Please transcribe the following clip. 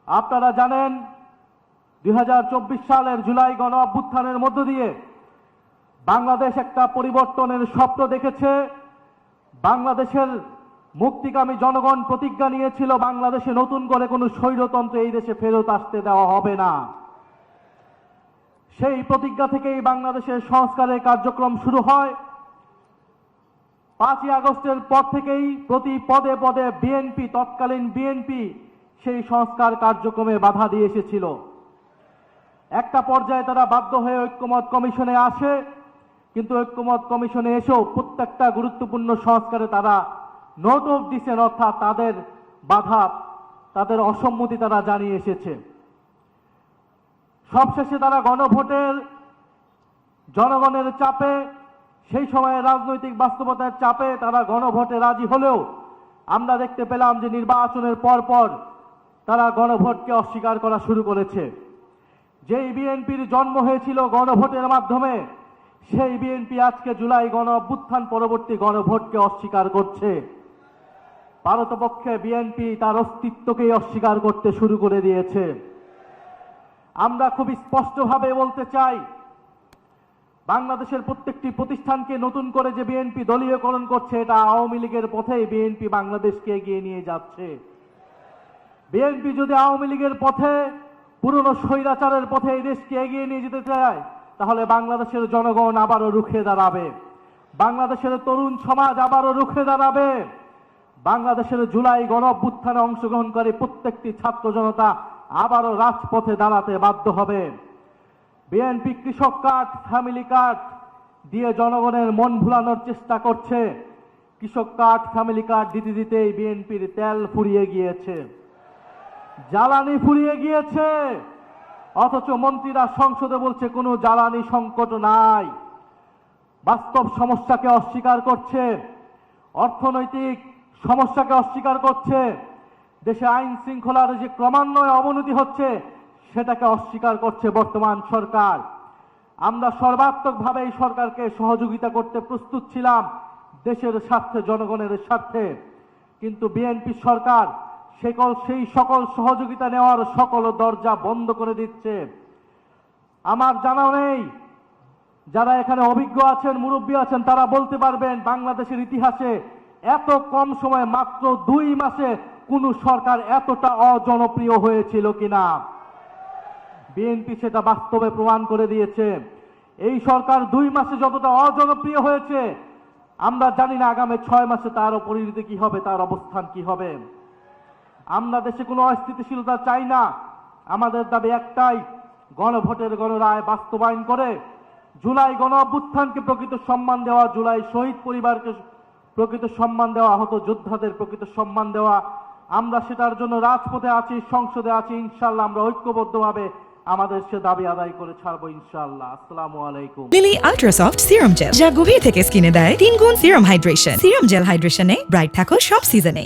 আপনারা জানেন 2024 সালের জুলাই গণ অভ্যুত্থানের মধ্য দিয়ে বাংলাদেশ একটা পরিবর্তনের স্বপ্ন দেখেছে। বাংলাদেশের মুক্তিকামী জনগণ প্রতিজ্ঞা নিয়েছিল বাংলাদেশে নতুন করে কোনো স্বৈরতন্ত্র এই দেশে ফেরত আসতে দেওয়া হবে না। সেই প্রতিজ্ঞা থেকেই বাংলাদেশের সংস্কারের কার্যক্রম শুরু হয়। 5ই আগস্টের পর থেকেই প্রতি পদে পদে তৎকালীন বিএনপি সেই সংস্কার কার্যক্রমে বাধা দিয়ে এসেছিল। একটা পর্যায়ে তারা বাধ্য হয়ে ঐক্যমত কমিশনে আসে, কিন্তু ঐক্যমত কমিশনে এসেও প্রত্যেকটা গুরুত্বপূর্ণ সংস্কারে তারা নোট অফ ডিসেন্ট, অর্থাৎ তাদের বাধা, তাদের অসম্মতি তারা জানিয়ে এসেছে। সবশেষে তারা গণভোটের জনগণের চাপে, সেই সময়ে রাজনৈতিক বাস্তবতার চাপে তারা গণভোটে রাজি হলেও আমরা দেখতে পেলাম যে নির্বাচনের পর তারা গণভোটকে অস্বীকার করা শুরু করেছে। যেই বিএনপির জন্ম হয়েছিল গণভোটের মাধ্যমে, সেই বিএনপি আজকে জুলাই গণ অভ্যুত্থান পরবর্তী গণভোটকে অস্বীকার করছে। পারতপক্ষে বিএনপি তার অস্তিত্বকেই অস্বীকার করতে শুরু করে দিয়েছে। আমরা খুব স্পষ্টভাবে বলতে চাই, বাংলাদেশের প্রত্যেকটি প্রতিষ্ঠানকে নতুন করে যে বিএনপি দলীয়করণ করছে, এটা আওয়ামী লীগের পথেই বিএনপি বাংলাদেশকে এগিয়ে নিয়ে যাচ্ছে। বিএনপি যদি আওয়ামী লীগের পথে, পুরনো স্বৈরাচারের পথে এই দেশকে এগিয়ে নিয়ে যেতে চায়, তাহলে বাংলাদেশের জনগণ আবারও রুখে দাঁড়াবে, বাংলাদেশের তরুণ সমাজ আবারও রুখে দাঁড়াবে, বাংলাদেশের জুলাই গণ অভ্যুত্থানে অংশগ্রহণকারী প্রত্যেকটি ছাত্র জনতা আবারও রাজপথে দাঁড়াতে বাধ্য হবে। বিএনপি কৃষক কার্ড, ফ্যামিলি কার্ড দিয়ে জনগণের মন ভুলানোর চেষ্টা করছে। কৃষক কার্ড, ফ্যামিলি কার্ড দিতে দিতেই বিএনপির তেল ফুরিয়ে গিয়েছে, জ্বালানি ফুরিয়ে গিয়েছে, অথচ মন্ত্রীরা সংসদে বলছে কোনো জ্বালানি সংকট নাই। বাস্তব সমস্যাকে অস্বীকার করছে, অর্থনৈতিক সমস্যাকে অস্বীকার করছে, দেশে আইন শৃঙ্খলার যে ক্রমান্বয়ে অবনতি হচ্ছে সেটাকে অস্বীকার করছে বর্তমান সরকার। আমরা সর্বাত্মকভাবে এই সরকারকে সহযোগিতা করতে প্রস্তুত ছিলাম দেশের স্বার্থে, জনগণের স্বার্থে, কিন্তু বিএনপি সরকার সেই সকল সহযোগিতা নেওয়ার সকল দরজা বন্ধ করে দিচ্ছে। আমার জানা নেই, যারা এখানে অভিজ্ঞ আছেন, মুরব্বী আছেন, তারা বলতে পারবেন বাংলাদেশের ইতিহাসে এত কম সময়ে, মাত্র 2 মাসে কোন সরকার এতটা অজনপ্রিয় হয়েছিল কিনা। বিএনপি সেটা বাস্তবে প্রমাণ করে দিয়েছে। এই সরকার 2 মাসে যতটা অজনপ্রিয় হয়েছে, আমরা জানি না আগামী 6 মাসে তার পরিণতি কি হবে, তার অবস্থান কি হবে। আমরা দেশে কোনো অস্থিতিশীলতা চাই না। আমাদের দাবি একটাই, গণভোটের গণরায় বাস্তবায়ন করে জুলাই গণ অভ্যুত্থানকে প্রকৃত সম্মান দেওয়া, জুলাই শহীদ পরিবারকে প্রকৃত সম্মান দেওয়া, আহত যোদ্ধাদের প্রকৃত সম্মান দেওয়া। আমরা সেটার জন্য রাজপথে আছি, সংসদে আছি। ইনশাআল্লাহ আমরা ঐক্যবদ্ধভাবে আমাদের সে দাবি আদায় করে ছাড়বো ইনশাআল্লাহ। আসসালামু আলাইকুম। Lily ultra soft serum gel, যা গভীর থেকে স্কিনে দেয় 3 গুণ সিরাম হাইড্রেশন। সিরাম জেল হাইড্রেশনে ব্রাইট থাকো সব সিজনে।